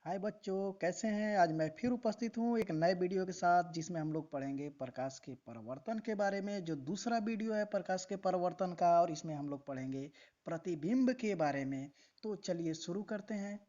हाय बच्चों, कैसे हैं। आज मैं फिर उपस्थित हूँ एक नए वीडियो के साथ जिसमें हम लोग पढ़ेंगे प्रकाश के परावर्तन के बारे में। जो दूसरा वीडियो है प्रकाश के परावर्तन का, और इसमें हम लोग पढ़ेंगे प्रतिबिंब के बारे में। तो चलिए शुरू करते हैं।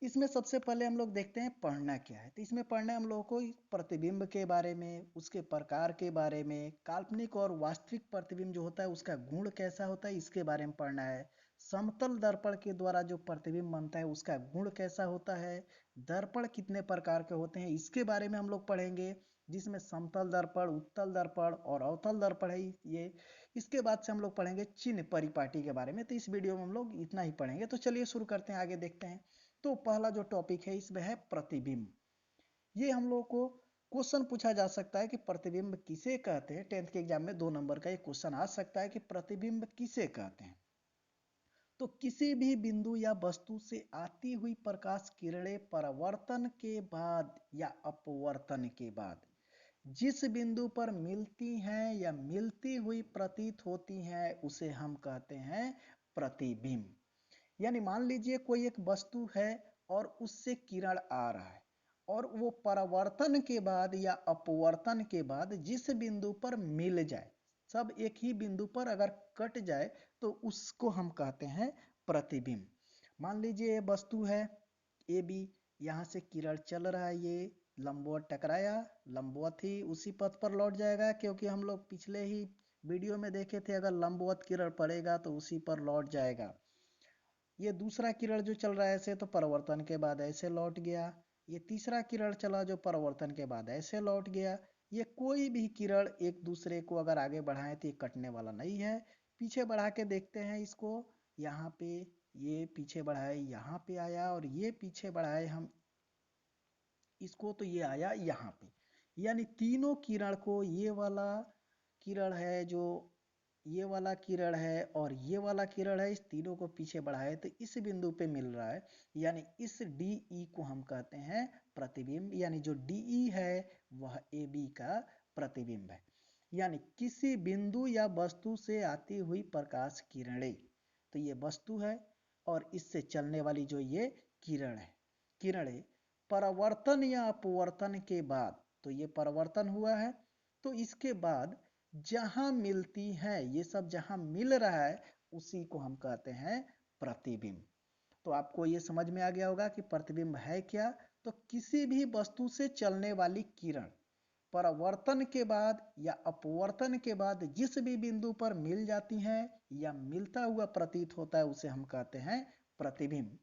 इसमें सबसे पहले हम लोग देखते हैं पढ़ना क्या है। तो इसमें पढ़ना है हम लोगों को प्रतिबिंब के बारे में, उसके प्रकार के बारे में, काल्पनिक और वास्तविक प्रतिबिंब जो होता है उसका गुण कैसा होता है इसके बारे में पढ़ना है। समतल दर्पण के द्वारा जो प्रतिबिंब बनता है उसका गुण कैसा होता है। दर्पण कितने प्रकार के होते हैं इसके बारे में हम लोग पढ़ेंगे, जिसमें समतल दर्पण, उत्तल दर्पण और अवतल दर्पण है ये। इसके बाद से हम लोग पढ़ेंगे चिन्ह परिपाटी के बारे में। तो इस वीडियो में हम लोग इतना ही पढ़ेंगे। तो चलिए शुरू करते हैं, आगे देखते हैं। तो पहला जो टॉपिक है इसमें है प्रतिबिंब। ये हम लोग को क्वेश्चन पूछा जा सकता है कि प्रतिबिंब किसे कहते हैं। 10th के एग्जाम में 2 नंबर का एक क्वेश्चन आ सकता है कि प्रतिबिंब किसे कहते हैं। तो किसी भी बिंदु या वस्तु से आती हुई प्रकाश किरणें परावर्तन के बाद या अपवर्तन के बाद जिस बिंदु पर मिलती हैं या मिलती हुई प्रतीत होती हैं उसे हम कहते हैं प्रतिबिंब। यानी मान लीजिए कोई एक वस्तु है और उससे किरण आ रहा है, और वो परावर्तन के बाद या अपवर्तन के बाद जिस बिंदु पर मिल जाए, सब एक ही बिंदु पर अगर कट जाए तो उसको हम कहते हैं प्रतिबिंब। मान लीजिए ये वस्तु है ए बी, यहाँ से किरण चल रहा है, ये लंबवत टकराया, लंबवत ही उसी पथ पर लौट जाएगा, क्योंकि हम लोग पिछले ही वीडियो में देखे थे अगर लंबवत किरण पड़ेगा तो उसी पर लौट जाएगा। ये दूसरा किरण जो चल रहा है ऐसे, तो परावर्तन के बाद ऐसे लौट गया। ये तीसरा किरण चला जो परावर्तन के बाद ऐसे लौट गया। ये कोई भी किरण एक दूसरे को अगर आगे बढ़ाएं तो ये कटने वाला नहीं है। पीछे बढ़ा के देखते हैं इसको, यहाँ पे ये पीछे बढ़ाए यहाँ पे आया, और ये पीछे बढ़ाए हम इसको तो ये आया यहाँ पे। यानी तीनों किरण को, ये वाला किरण है जो, ये वाला किरण है और ये वाला किरण है, इस तीनों को पीछे बढ़ाए तो इस बिंदु पे मिल रहा है। यानी इस DE को हम कहते हैं प्रतिबिंब। यानी जो DE है वह AB का प्रतिबिंब है। यानी किसी बिंदु या वस्तु से आती हुई प्रकाश किरणें, तो ये वस्तु है और इससे चलने वाली जो ये किरण है, किरणें परावर्तन या अपवर्तन के बाद, तो ये परावर्तन हुआ है, तो इसके बाद जहां मिलती हैं, ये सब जहां मिल रहा है उसी को हम कहते हैं प्रतिबिंब। तो आपको ये समझ में आ गया होगा कि प्रतिबिंब है क्या। तो किसी भी वस्तु से चलने वाली किरण परावर्तन के बाद या अपवर्तन के बाद जिस भी बिंदु पर मिल जाती हैं या मिलता हुआ प्रतीत होता है उसे हम कहते हैं प्रतिबिंब।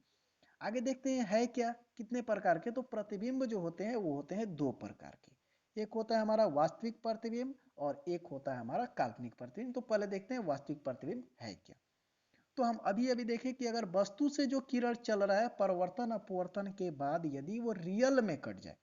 आगे देखते हैं है क्या, कितने प्रकार के। तो प्रतिबिंब जो होते हैं वो होते हैं 2 प्रकार के। एक होता है हमारा वास्तविक प्रतिबिंब और एक होता है हमारा काल्पनिक प्रतिबिंब। तो पहले देखते हैं वास्तविक प्रतिबिंब है क्या। तो हम अभी अभी देखें कि अगर वस्तु से जो किरण चल रहा है परिवर्तन अपवर्तन के बाद यदि वो रियल में कट जाए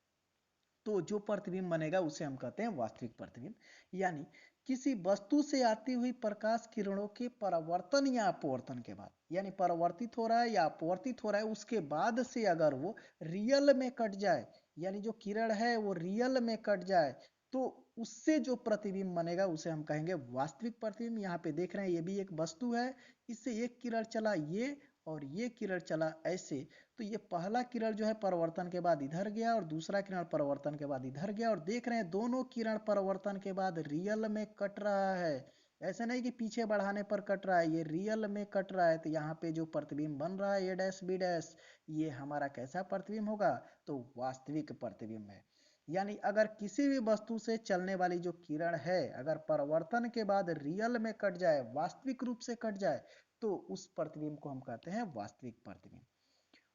तो जो प्रतिबिंब बनेगा उसे हम कहते हैं वास्तविक प्रतिबिंब। यानी किसी वस्तु से आती हुई प्रकाश किरणों के परावर्तन या अपवर्तन के बाद, यानी परावर्तित हो रहा है या अपवर्तित हो रहा है उसके बाद से अगर वो रियल में कट जाए, यानी जो किरण है वो रियल में कट जाए, तो उससे जो प्रतिबिंब बनेगा उसे हम कहेंगे वास्तविक प्रतिबिंब। यहाँ पे देख रहे हैं ये भी एक वस्तु है, इससे एक किरण चला ये और ये किरण चला ऐसे, तो ये पहला किरण जो है परावर्तन के बाद इधर गया और दूसरा किरण परावर्तन के बाद इधर गया, और देख रहे हैं दोनों किरण परावर्तन के बाद रियल में कट रहा है। ऐसे नहीं कि पीछे बढ़ाने पर कट रहा है, ये रियल में कट रहा है। तो यहाँ पे जो प्रतिबिंब बन रहा है A' B', ये हमारा कैसा प्रतिबिंब होगा, तो वास्तविक प्रतिबिंब है। यानी अगर किसी भी वस्तु से चलने वाली जो किरण है अगर परावर्तन के बाद रियल में कट जाए, वास्तविक रूप से कट जाए, तो उस प्रतिबिंब को हम कहते हैं वास्तविक प्रतिबिंब।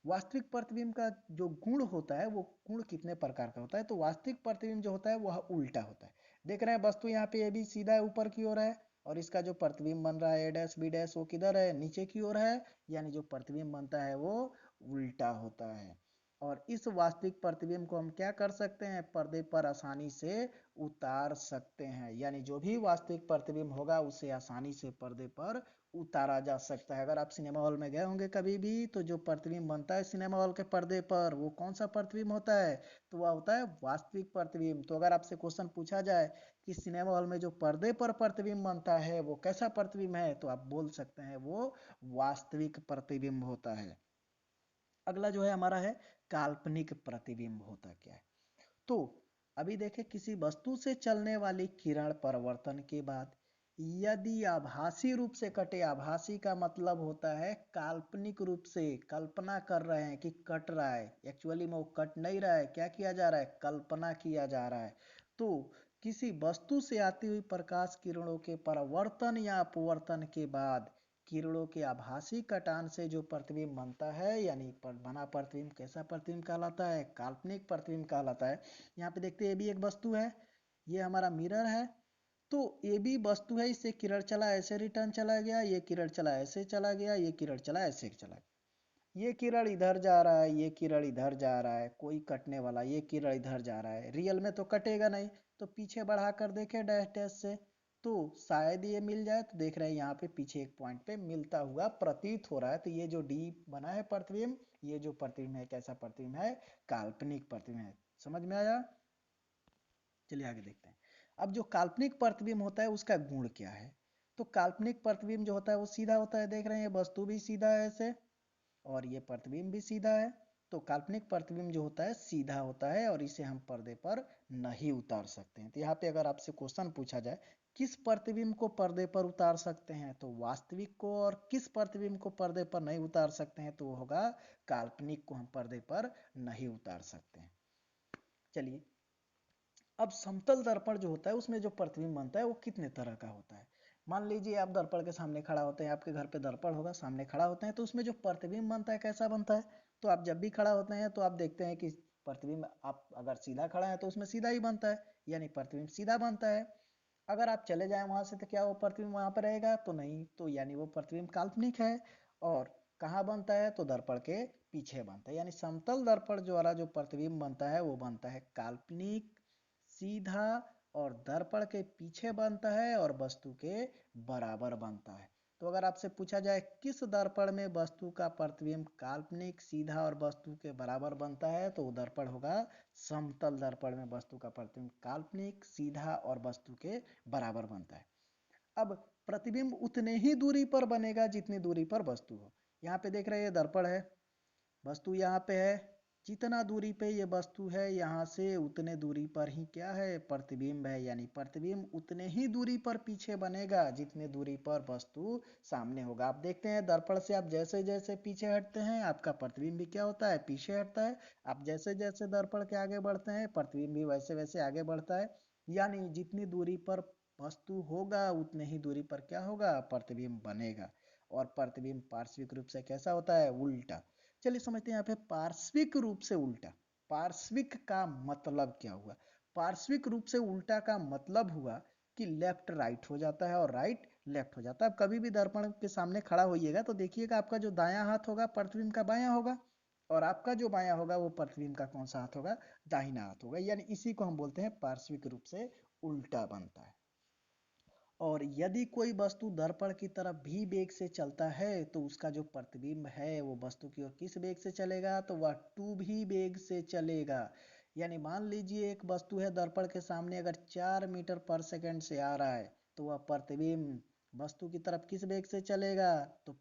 वास्तविक प्रतिबिंब का जो गुण होता है वो गुण कितने प्रकार का होता है। तो वास्तविक प्रतिबिंब जो होता है वह उल्टा होता है। देख रहे हैं वस्तु यहाँ पे AB सीधा है ऊपर की ओर है, और इसका जो प्रतिबिंब बन रहा है A' B' वो किधर है, नीचे की ओर है। यानी जो प्रतिबिंब बनता है वो उल्टा होता है। और इस वास्तविक प्रतिबिंब को हम क्या कर सकते हैं, पर्दे पर आसानी से उतार सकते हैं। यानी जो भी वास्तविक प्रतिबिंब होगा उसे आसानी से पर्दे पर उतारा जा सकता है। अगर आप सिनेमा हॉल में गए होंगे कभी भी, तो जो प्रतिबिंब बनता है सिनेमा हॉल के पर्दे पर वो कौन सा प्रतिबिंब होता है, तो वह होता है वास्तविक प्रतिबिंब। तो अगर आपसे क्वेश्चन पूछा जाए कि सिनेमा हॉल में जो पर्दे पर प्रतिबिंब बनता है वो कैसा प्रतिबिंब है, तो आप बोल सकते हैं वो वास्तविक प्रतिबिंब होता है। अगला जो है हमारा है काल्पनिक प्रतिबिंब होता क्या है। तो अभी देखें, किसी वस्तु से चलने वाली किरण परावर्तन के बाद यदि आभासी रूप से कटे, आभासी का मतलब होता है काल्पनिक रूप से, कल्पना कर रहे हैं कि कट रहा है, एक्चुअली में वो कट नहीं रहा है, क्या किया जा रहा है, कल्पना किया जा रहा है। तो किसी वस्तु से आती हुई प्रकाश किरणों के परावर्तन या अपवर्तन के बाद किरणों के आभासी कटान से जो प्रतिबिंब बनता है, यानी बना प्रतिबिंब कैसा प्रतिबिंब कहलाता है, काल्पनिक प्रतिबिंब कहलाता है। यहाँ पे देखते हैं, ये भी एक वस्तु है, ये हमारा मिरर है। तो ये भी वस्तु है, इससे किरण चला ऐसे रिटर्न चला गया, ये किरण चला ऐसे चला गया, ये किरण चला ऐसे चला गया, ये किरण इधर जा रहा है, ये किरण इधर जा रहा है, कोई कटने वाला, ये किरण इधर जा रहा है, रियल में तो कटेगा नहीं। तो पीछे बढ़ा कर देखे डैश डैश से, तो शायद ये मिल जाए। तो देख रहे हैं यहाँ पे पीछे एक पॉइंट पे मिलता हुआ प्रतीत हो रहा है। तो ये जो डी बना है प्रतिबिंब, ये जो प्रतिबिंब है कैसा प्रतिबिंब है, काल्पनिक प्रतिबिंब है। समझ में आया? चलिए आगे देखते हैं। अब जो काल्पनिक प्रतिबिंब होता है उसका गुण क्या है। तो काल्पनिक प्रतिबिंब जो होता है वो सीधा होता है, देख रहे हैं ये वस्तु भी सीधा है ऐसे, और ये प्रतिबिंब भी सीधा है। तो काल्पनिक प्रतिबिंब जो होता है सीधा होता है और इसे हम पर्दे पर नहीं उतार सकते हैं। तो यहाँ पे अगर आपसे क्वेश्चन पूछा जाए किस प्रतिबिंब को पर्दे पर उतार सकते हैं, तो वास्तविक को, और किस प्रतिबिंब को पर्दे पर नहीं उतार सकते हैं, तो वो होगा काल्पनिक को हम पर्दे पर नहीं उतार सकते हैं। चलिए, अब समतल दर्पण जो होता है उसमें जो प्रतिबिंब बनता है वो कितने तरह का होता है। मान लीजिए आप दर्पण के सामने खड़ा होते हैं, आपके घर पे दर्पण होगा, सामने खड़ा होते हैं, तो उसमें जो प्रतिबिंब बनता है कैसा बनता है। तो आप जब भी खड़ा होते हैं तो आप देखते हैं कि प्रतिबिंब, आप अगर सीधा खड़ा है तो उसमें सीधा ही बनता है, यानी प्रतिबिंब सीधा बनता है। अगर आप चले जाएं वहां से तो क्या वो प्रतिबिंब वहां पर रहेगा, तो नहीं, तो यानी वो प्रतिबिंब काल्पनिक है। और कहाँ बनता है, तो दर्पण के पीछे बनता है। यानी समतल दर्पण द्वारा जो प्रतिबिंब बनता है वो बनता है काल्पनिक, सीधा, और दर्पण के पीछे बनता है और वस्तु के बराबर बनता है। तो अगर आपसे पूछा जाए किस दर्पण में वस्तु का प्रतिबिंब काल्पनिक, सीधा और वस्तु के बराबर बनता है, तो वो दर्पण होगा समतल दर्पण में वस्तु का प्रतिबिंब काल्पनिक, सीधा और वस्तु के बराबर बनता है। अब प्रतिबिंब उतने ही दूरी पर बनेगा जितनी दूरी पर वस्तु हो। यहाँ पे देख रहे हैं दर्पण है, वस्तु यहाँ पे है, जितना दूरी पे ये वस्तु है यहाँ से उतने दूरी पर ही क्या है, प्रतिबिंब है। यानी प्रतिबिंब उतने ही दूरी पर पीछे बनेगा जितने दूरी पर वस्तु सामने होगा। आप देखते हैं दर्पण से आप जैसे जैसे पीछे हटते हैं आपका प्रतिबिंब भी क्या होता है, पीछे हटता है। आप जैसे जैसे दर्पण के आगे बढ़ते हैं प्रतिबिंब भी वैसे वैसे आगे बढ़ता है। यानी जितनी दूरी पर वस्तु होगा उतने ही दूरी पर क्या होगा, प्रतिबिंब बनेगा। और प्रतिबिंब पार्श्विक रूप से कैसा होता है, उल्टा। चलिए समझते हैं यहाँ पे पार्श्विक रूप से उल्टा। पार्श्विक का मतलब क्या हुआ। पार्श्विक रूप से उल्टा का मतलब हुआ कि लेफ्ट राइट हो जाता है और राइट लेफ्ट हो जाता है। अब कभी भी दर्पण के सामने खड़ा होइएगा तो देखिएगा आपका जो दायां हाथ होगा प्रतिबिंब का बायां होगा, और आपका जो बायां होगा वो प्रतिबिंब का कौन सा हाथ होगा, दाहिना हाथ होगा। यानी इसी को हम बोलते हैं पार्श्विक रूप से उल्टा बनता है। और यदि कोई वस्तु दर्पण की तरफ भी वेग से चलता है तो उसका जो प्रतिबिंब है वो वस्तु की ओर किस वेग से चलेगा, तो वह टू भी वेग से चलेगा। यानी मान लीजिए एक वस्तु है दर्पण के सामने, अगर 4 मीटर पर सेकंड से आ रहा है तो वह प्रतिबिंब वस्तु की तरफ किस वेग से चलेगा, तो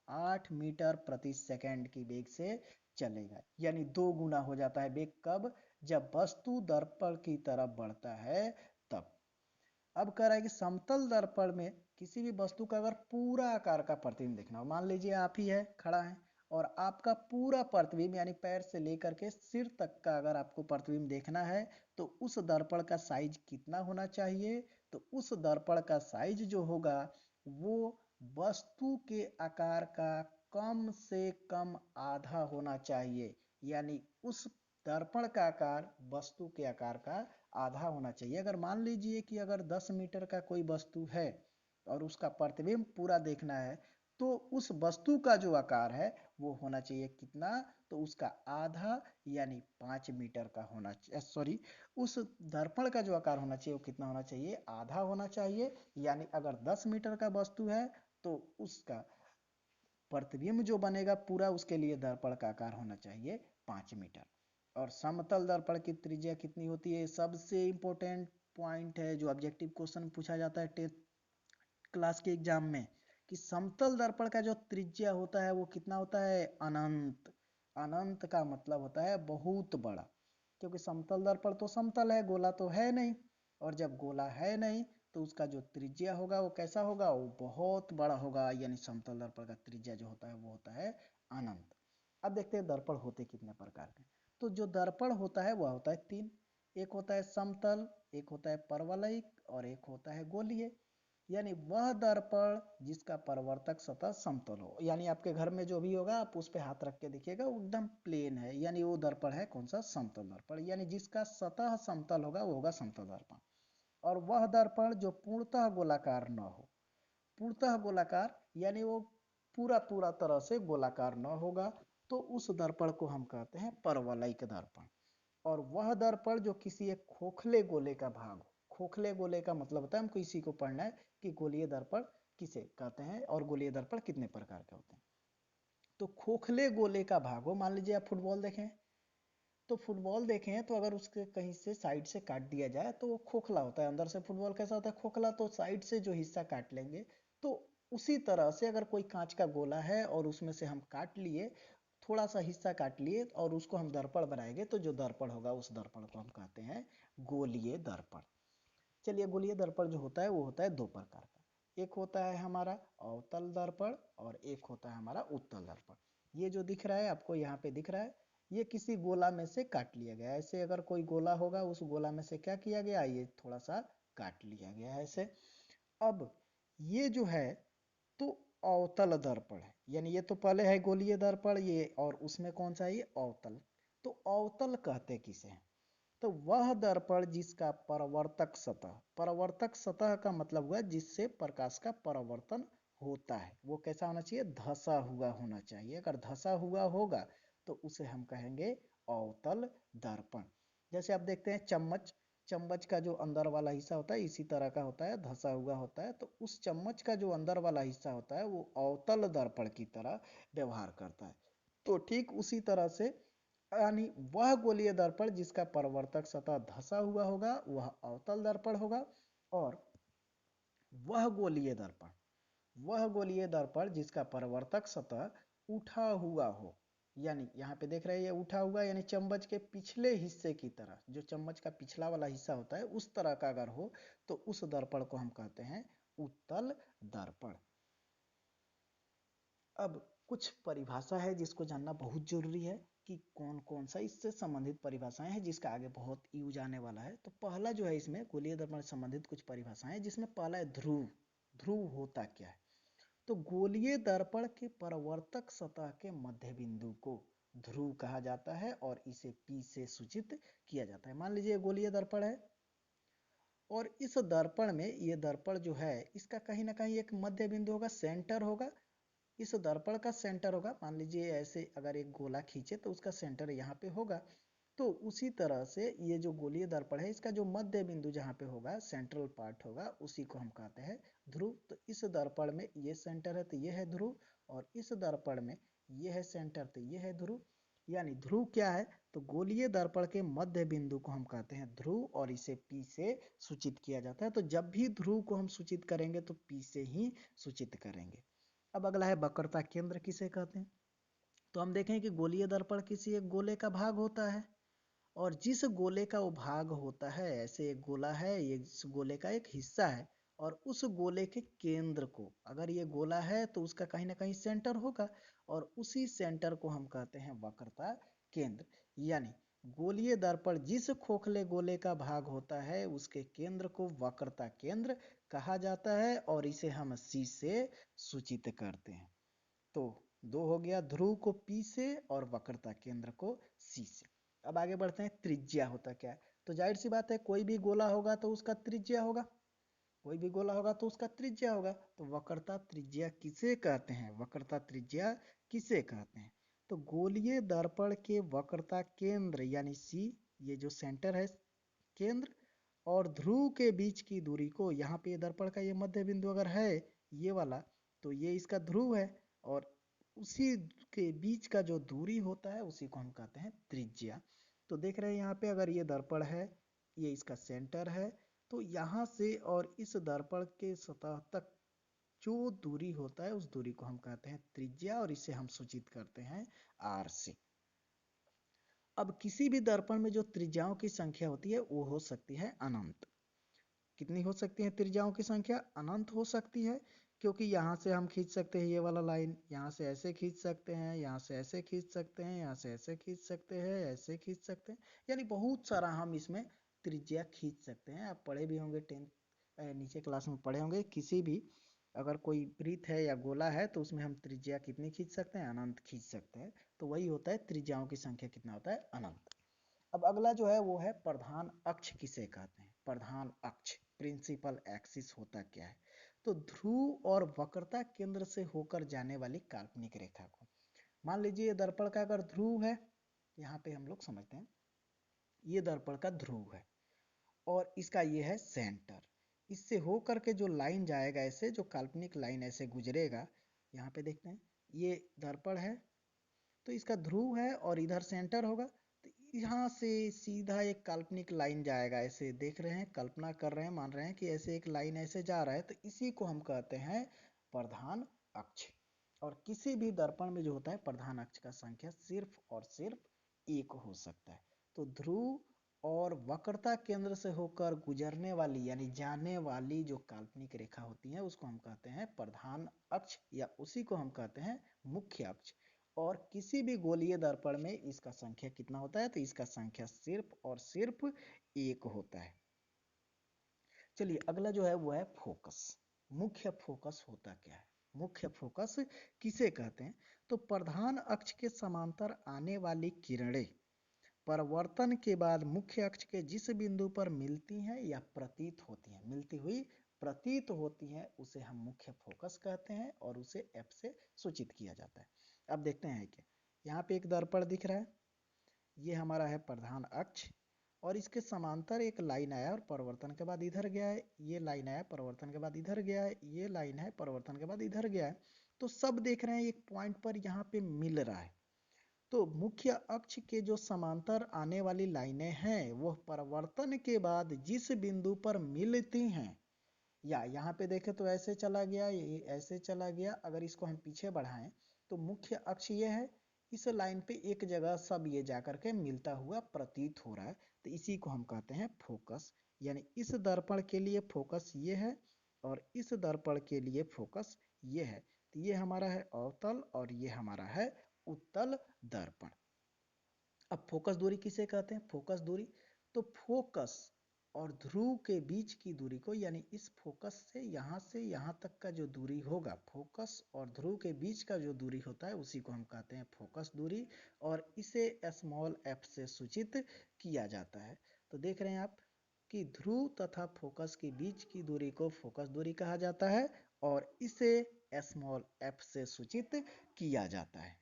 8 मीटर प्रति सेकंड की वेग से चलेगा। यानी 2 गुना हो जाता है वेग, कब, जब वस्तु दर्पण की तरफ बढ़ता है तब। अब कह रहा है कि समतल दर्पण में किसी भी वस्तु का अगर पूरा आकार का प्रतिबिंब देखना हो, मान लीजिए आप ही है खड़ा है और आपका पूरा प्रतिबिंब यानी पैर से लेकर के सिर तक का अगर आपको प्रतिबिंब देखना है तो उस दर्पण का साइज कितना होना चाहिए, तो उस दर्पण का साइज जो होगा वो वस्तु के आकार का कम से कम आधा होना चाहिए। यानी उस दर्पण का आकार वस्तु के आकार का आधा होना चाहिए। अगर मान लीजिए कि अगर 10 मीटर का कोई वस्तु है और उसका प्रतिबिंब पूरा देखना है तो उस वस्तु का जो आकार है वो होना चाहिए कितना, तो उसका आधा यानी 5 मीटर का होना चाहिए, सॉरी, उस दर्पण का जो आकार होना चाहिए वो कितना होना चाहिए, आधा होना चाहिए। यानी अगर 10 मीटर का वस्तु है तो उसका प्रतिबिंब जो बनेगा पूरा उसके लिए दर्पण का आकार होना चाहिए 5 मीटर। और समतल दर्पण की त्रिज्या कितनी होती है, सबसे इंपॉर्टेंट पॉइंट है जो ऑब्जेक्टिव क्वेश्चन पूछा जाता है 10th क्लास के एग्जाम में, कि समतल दर्पण का जो त्रिज्या होता है वो कितना होता है, अनंत। अनंत का मतलब होता है बहुत बड़ा, क्योंकि समतल दर्पण तो समतल है, गोला तो है नहीं। और जब गोला है नहीं तो उसका जो त्रिज्या होगा वो कैसा होगा, वो बहुत बड़ा होगा, यानी समतल दर्पण का त्रिज्या जो होता है वो होता है अनंत। अब देखते हैं दर्पण होते कितने प्रकार के। तो जो दर्पण होता है वह होता है तीन। एक होता है समतल, एक होता है परवलयिक और एक होता है गोलीय। यानी वह दर्पण जिसका परावर्तक सतह समतल हो, यानी आपके घर में जो भी होगा आप उस पे हाथ रख के देखिएगा वो एकदम प्लेन है, यानी वो दर्पण है कौन सा, समतल दर्पण। यानी जिसका सतह समतल होगा वो होगा समतल दर्पण। और वह दर्पण जो पूर्णतः गोलाकार न हो, पूर्णतः गोलाकार यानी वो पूरा पूरा तरह से गोलाकार न होगा, तो उस दर्पण को हम कहते हैं परवलयिक दर्पण। और वह दर्पण जो किसी एक खोखले गोले का भाग हो, खोखले गोले का मतलब होता है हमको इसी को पढ़ना है कि गोलीय दर्पण किसे कहते हैं और गोलीय दर्पण कितने प्रकार के होते हैं। तो खोखले गोले का भाग हो, मान लीजिए आप फुटबॉल देखें, तो फुटबॉल देखें तो अगर उसके कहीं से साइड से काट दिया जाए तो वो खोखला होता है, अंदर से फुटबॉल कैसा होता है, खोखला। तो साइड से जो हिस्सा काट लेंगे, तो उसी तरह से अगर कोई कांच का गोला है और उसमें से हम काट लिए, थोड़ा सा हिस्सा काट लिए और उसको हम दर्पण बनाएंगे, तो जो दर्पण होगा उस दर्पण को हम कहते हैं गोलीय दर्पण। चलिए, गोलीय दर्पण जो होता है वो होता है दो प्रकार का। एक होता है हमारा अवतल दर्पण और एक होता है हमारा उत्तल दर्पण। ये जो दिख रहा है आपको यहाँ पे दिख रहा है, ये किसी गोला में से काट लिया गया है। ऐसे अगर कोई गोला होगा, उस गोला में से क्या किया गया, ये थोड़ा सा काट लिया गया है ऐसे। अब ये जो है तो अवतल दर्पण है, यानी ये तो पहले है गोलीय दर्पण ये, और उसमें कौन सा है ये अवतल। तो अवतल कहते किसे हैं, तो वह दर्पण जिसका परावर्तक सतह, परावर्तक सतह का मतलब हुआ जिससे प्रकाश का परावर्तन होता है, वो कैसा होना चाहिए, धंसा हुआ होना चाहिए। अगर धंसा हुआ होगा तो उसे हम कहेंगे अवतल दर्पण। जैसे आप देखते हैं चम्मच, चम्मच का जो अंदर वाला हिस्सा होता है इसी तरह का होता है, धंसा हुआ होता है। तो उस चम्मच का जो अंदर वाला हिस्सा होता है वो अवतल दर्पण की तरह व्यवहार करता है। तो ठीक उसी तरह से, यानी वह गोलीय दर्पण जिसका परावर्तक सतह धंसा हुआ होगा वह अवतल दर्पण होगा। और वह गोलीय दर्पण, वह गोलीय दर्पण जिसका परावर्तक सतह उठा हुआ हो, यानी यहाँ पे देख रहे हैं ये उठा हुआ, यानी चम्मच के पिछले हिस्से की तरह, जो चम्मच का पिछला वाला हिस्सा होता है उस तरह का अगर हो, तो उस दर्पण को हम कहते हैं उत्तल दर्पण। अब कुछ परिभाषा है जिसको जानना बहुत जरूरी है कि कौन कौन सा इससे संबंधित परिभाषाएं हैं, जिसका आगे बहुत यूज आने वाला है। तो पहला जो है इसमें गोलीय दर्पण से संबंधित कुछ परिभाषाएं हैं, जिसमें पहला है ध्रुव। ध्रुव होता क्या है, तो गोलीय दर्पण के परावर्तक सतह के मध्य बिंदु को ध्रुव कहा जाता है और इसे P से सूचित किया जाता है। मान लीजिए गोलीय दर्पण है और इस दर्पण में, ये दर्पण जो है इसका कहीं ना कहीं एक मध्य बिंदु होगा, सेंटर होगा। इस दर्पण का सेंटर होगा, मान लीजिए ऐसे अगर एक गोला खींचे तो उसका सेंटर यहाँ पे होगा। तो उसी तरह से ये जो गोलीय दर्पण है इसका जो मध्य बिंदु जहाँ पे होगा, सेंट्रल पार्ट होगा, उसी को हम कहते हैं ध्रुव। तो इस दर्पण में ये सेंटर है तो ये है ध्रुव, और इस दर्पण में ये है सेंटर तो ये है ध्रुव। यानी ध्रुव क्या है, तो गोलीय दर्पण के मध्य बिंदु को हम कहते हैं ध्रुव और इसे P से सूचित किया जाता है। तो जब भी ध्रुव को हम सूचित करेंगे तो P से ही सूचित करेंगे। अब अगला है वक्रता केंद्र किसे कहते हैं। तो हम देखें कि गोलीय दर्पण किसी एक गोले का भाग होता है, और जिस गोले का वो भाग होता है, ऐसे एक गोला है, ये इस गोले का एक हिस्सा है, और उस गोले के केंद्र को, अगर ये गोला है तो उसका कहीं ना कहीं सेंटर होगा, और उसी सेंटर को हम कहते हैं वक्रता केंद्र। यानी गोलीय दर्पण जिस खोखले गोले का भाग होता है उसके केंद्र को वक्रता केंद्र कहा जाता है, और इसे हम C से सूचित करते हैं। तो दो हो गया, ध्रुव को P से और वक्रता केंद्र को C से। अब आगे बढ़ते हैं, त्रिज्या होता क्या है। तो जाहिर सी बात है कोई भी गोला होगा तो उसका त्रिज्या होगा, कोई भी गोला होगा तो उसका त्रिज्या होगा। तो वक्रता त्रिज्या किसे कहते हैं, वक्रता त्रिज्या किसे कहते हैं, तो गोलीय दर्पण के वक्रता केंद्र यानी C, ये जो सेंटर है केंद्र, और ध्रुव के बीच की दूरी को, यहाँ पे दर्पण का ये मध्य बिंदु अगर है ये वाला, तो ये इसका ध्रुव है, और उसी के बीच का जो दूरी होता है उसी को हम कहते हैं त्रिज्या। तो देख रहे हैं यहाँ पे अगर ये दर्पण है, ये इसका सेंटर है, तो यहाँ से और इस दर्पण के सतह तक जो दूरी होता है उस दूरी को हम कहते हैं त्रिज्या, और इसे हम सूचित करते हैं R से। अब किसी भी दर्पण में जो त्रिज्याओं की संख्या होती है वो हो सकती है अनंत। कितनी हो सकती है त्रिज्याओं की संख्या? अनंत हो सकती है, क्योंकि यहाँ से हम खींच सकते हैं ये वाला लाइन, यहाँ से ऐसे खींच सकते हैं, यहाँ से ऐसे खींच सकते हैं, यहाँ से ऐसे खींच सकते हैं, ऐसे खींच सकते हैं, यानी बहुत सारा हम इसमें त्रिज्या खींच सकते हैं। आप पढ़े भी होंगे नीचे क्लास में पढ़े होंगे, किसी भी अगर कोई वृत्त है या गोला है तो उसमें हम त्रिज्या कितनी खींच सकते हैं? अनंत खींच सकते हैं। तो वही होता है त्रिज्याओं की संख्या कितना होता है? अनंत। अब अगला जो है वो है प्रधान अक्ष किसे कहते हैं? प्रधान अक्ष, प्रिंसिपल एक्सिस होता क्या है? तो ध्रुव और वक्रता केंद्र से होकर जाने वाली काल्पनिक रेखा को, मान लीजिए दर्पण का अगर ध्रुव है, यहाँ पे हम लोग समझते हैं ये दर्पण का ध्रुव है और इसका ये है सेंटर, इससे होकर के जो लाइन जाएगा ऐसे, जो काल्पनिक लाइन ऐसे गुजरेगा, यहाँ पे देखते हैं ये दर्पण है तो इसका ध्रुव है और इधर सेंटर होगा, तो यहाँ से सीधा एक काल्पनिक लाइन जाएगा, ऐसे देख रहे हैं, कल्पना कर रहे हैं, मान रहे हैं कि ऐसे एक लाइन ऐसे जा रहा है, तो इसी को हम कहते हैं प्रधान अक्ष। और किसी भी दर्पण में जो होता है प्रधान अक्ष का संख्या सिर्फ और सिर्फ एक हो सकता है। तो ध्रुव और वक्रता केंद्र से होकर गुजरने वाली यानी जाने वाली जो काल्पनिक रेखा होती है उसको हम कहते हैं प्रधान अक्ष, या उसी को हम कहते हैं मुख्य अक्ष। और किसी भी गोलीय दर्पण में इसका संख्या कितना होता है? तो इसका संख्या सिर्फ और सिर्फ एक होता है। चलिए अगला जो है वो है फोकस। मुख्य फोकस होता क्या है? मुख्य फोकस किसे कहते हैं? तो प्रधान अक्ष के समांतर आने वाली किरणें परावर्तन के बाद मुख्य अक्ष के जिस बिंदु पर मिलती हैं या प्रतीत होती हैं, मिलती हुई प्रतीत होती हैं, उसे हम मुख्य फोकस कहते हैं और उसे एफ से सूचित किया जाता है। अब देखते हैं कि यहाँ पे एक दर्पण दिख रहा है, ये हमारा है प्रधान अक्ष, और इसके समांतर एक लाइन आया और परिवर्तन के बाद इधर गया है, ये लाइन आया परिवर्तन के बाद इधर गया है, ये लाइन है परिवर्तन के बाद इधर गया है, तो सब देख रहे हैं एक पॉइंट पर यहाँ पे मिल रहा है। तो मुख्य अक्ष के जो समांतर आने वाली लाइनें हैं वह परिवर्तन के बाद जिस बिंदु पर मिलती हैं, या यहाँ पे देखें तो ऐसे चला गया, ये ऐसे चला गया, अगर इसको हम पीछे बढ़ाएं तो मुख्य अक्ष ये है, इस लाइन पे एक जगह सब ये जाकर के मिलता हुआ प्रतीत हो रहा है, तो इसी को हम कहते हैं फोकस। यानी इस दर्पण के लिए फोकस ये है और इस दर्पण के लिए फोकस ये है, तो ये हमारा है अवतल और ये हमारा है उत्तल दर्पण। अब फोकस दूरी किसे कहते हैं? फोकस दूरी, तो फोकस और ध्रुव के बीच की दूरी को, यानी इस फोकस से यहाँ तक का जो दूरी होगा, फोकस और ध्रुव के बीच का जो दूरी होता है उसी को हम कहते हैं फोकस दूरी, और इसे स्मॉल एफ से सूचित किया जाता है। तो देख रहे हैं आप कि ध्रुव तथा फोकस के बीच की दूरी को फोकस दूरी कहा जाता है और इसे स्मॉल एफ से सूचित किया जाता है।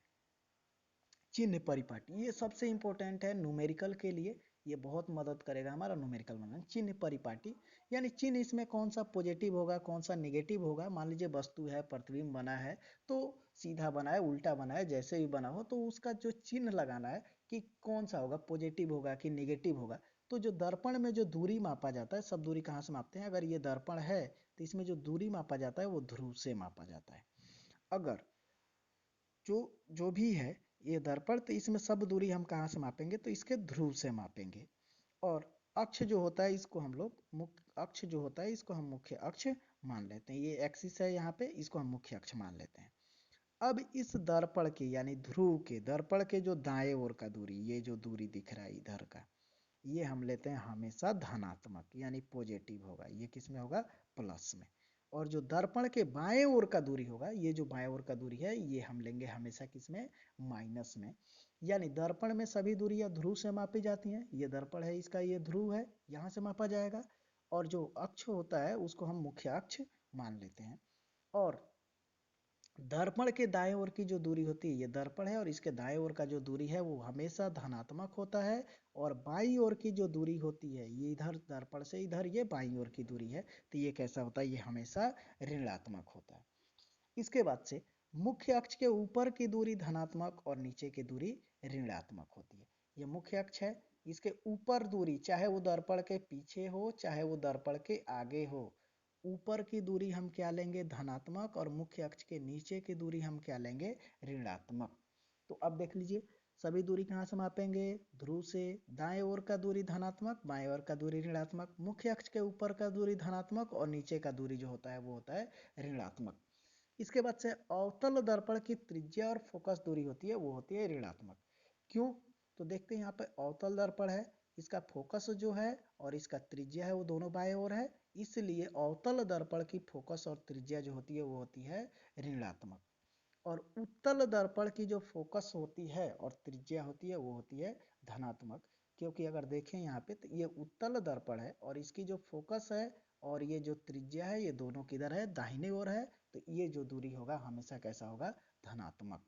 चिन्ह परिपाटी, ये सबसे इंपॉर्टेंट है न्यूमेरिकल के लिए, ये बहुत मदद करेगा हमारा न्यूमेरिकल बनाने। चिन्ह परिपाटी यानी चिन्ह इसमें कौन सा पॉजिटिव होगा कौन सा नेगेटिव होगा। मान लीजिए वस्तु है, प्रतिबिंब बना है, तो सीधा बना है उल्टा बना है जैसे भी बना हो, तो उसका जो चिन्ह लगाना है कि कौन सा होगा, पॉजिटिव होगा कि नेगेटिव होगा। तो जो दर्पण में जो दूरी मापा जाता है, सब दूरी कहाँ से मापते हैं? अगर ये दर्पण है तो इसमें जो दूरी मापा जाता है वो ध्रुव से मापा जाता है। अगर जो जो भी है ये दर्पण, तो इसमें सब दूरी हम कहाँ से मापेंगे? तो इसके ध्रुव से मापेंगे। और अक्ष जो होता है इसको हम लोग मुख्य अक्ष जो होता है इसको हम मुख्य अक्ष मान लेते हैं। ये एक्सिस है यहाँ पे, इसको हम मुख्य अक्ष मान लेते हैं। अब इस दर्पण के यानी ध्रुव के दर्पण के जो दाएं ओर का दूरी, ये जो दूरी दिख रहा है इधर का, ये हम लेते हैं हमेशा धनात्मक यानी पॉजिटिव होगा। ये किस में होगा? प्लस में। और जो दर्पण के बाएं ओर का दूरी होगा, ये जो बाएं ओर का दूरी है ये हम लेंगे हमेशा किस में? माइनस में। यानी दर्पण में सभी दूरियां ध्रुव से मापी जाती हैं। ये दर्पण है, इसका ये ध्रुव है, यहाँ से मापा जाएगा। और जो अक्ष होता है उसको हम मुख्य अक्ष मान लेते हैं। और दर्पण के दाएं ओर की जो दूरी होती है, ये दर्पण है और इसके दाएं ओर का जो दूरी है वो हमेशा धनात्मक होता है। और बाईं ओर की जो दूरी होती है, ये इधर दर्पण से इधर ये बाईं ओर की दूरी है, तो ये कैसा होता है? ये हमेशा ऋणात्मक होता है। इसके बाद से मुख्य अक्ष के ऊपर की दूरी धनात्मक और नीचे की दूरी ऋणात्मक होती है। ये मुख्य अक्ष है, इसके ऊपर दूरी चाहे वो दर्पण के पीछे हो चाहे वो दर्पण के आगे हो, ऊपर की दूरी हम क्या लेंगे? धनात्मक, और मुख्य अक्ष के नीचे की दूरी हम क्या लेंगे? ऋणात्मक। तो अब देख लीजिए सभी दूरी कहाँ से मापेंगे? ध्रुव से। दाएं ओर का दूरी धनात्मक, बाएं ओर का दूरी ऋणात्मक, मुख्य अक्ष के ऊपर का दूरी धनात्मक और नीचे का दूरी जो होता है वो होता है ऋणात्मक। इसके बाद से अवतल दर्पण की त्रिज्या और फोकस दूरी होती है वो होती है ऋणात्मक। क्यों? तो देखते हैं यहाँ पे अवतल दर्पण है, इसका फोकस जो है और इसका त्रिज्या है वो दोनों बाएं ओर है, इसलिए अवतल दर्पण की फोकस और त्रिज्या जो होती है वो होती है ऋणात्मक। और उत्तल दर्पण की जो फोकस होती है और त्रिज्या होती है वो होती है धनात्मक। क्योंकि अगर देखें यहाँ पे तो ये उत्तल दर्पण है और इसकी जो फोकस है और ये जो त्रिज्या है ये दोनों किधर है? दाहिने ओर है, तो ये जो दूरी होगा हमेशा कैसा होगा? धनात्मक।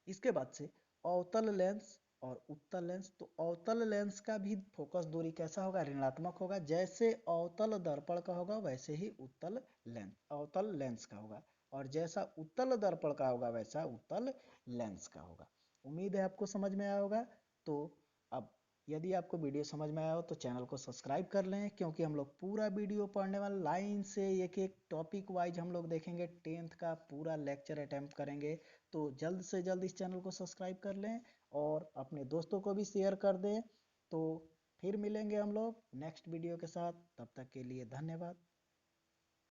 इसके बाद से अवतल लेंस और उत्तल लेंस, तो अवतल लेंस का भी फोकस दूरी कैसा होगा? ऋणात्मक होगा। जैसे अवतल दर्पण का होगा वैसे ही अवतल लेंस का होगा, और जैसा उत्तल दर्पण का होगा वैसा उत्तल लेंस का होगा। उम्मीद है आपको समझ में आया होगा। तो अब यदि आपको वीडियो समझ में आया हो तो चैनल को सब्सक्राइब कर लें, क्योंकि हम लोग पूरा वीडियो पढ़ने वाले लाइन से एक एक टॉपिक वाइज हम लोग देखेंगे, 10th का पूरा लेक्चर अटेम्प्ट करेंगे। तो जल्द से जल्द इस चैनल को सब्सक्राइब कर लें और अपने दोस्तों को भी शेयर कर दें। तो फिर मिलेंगे हम लोग नेक्स्ट वीडियो के साथ, तब तक के लिए धन्यवाद।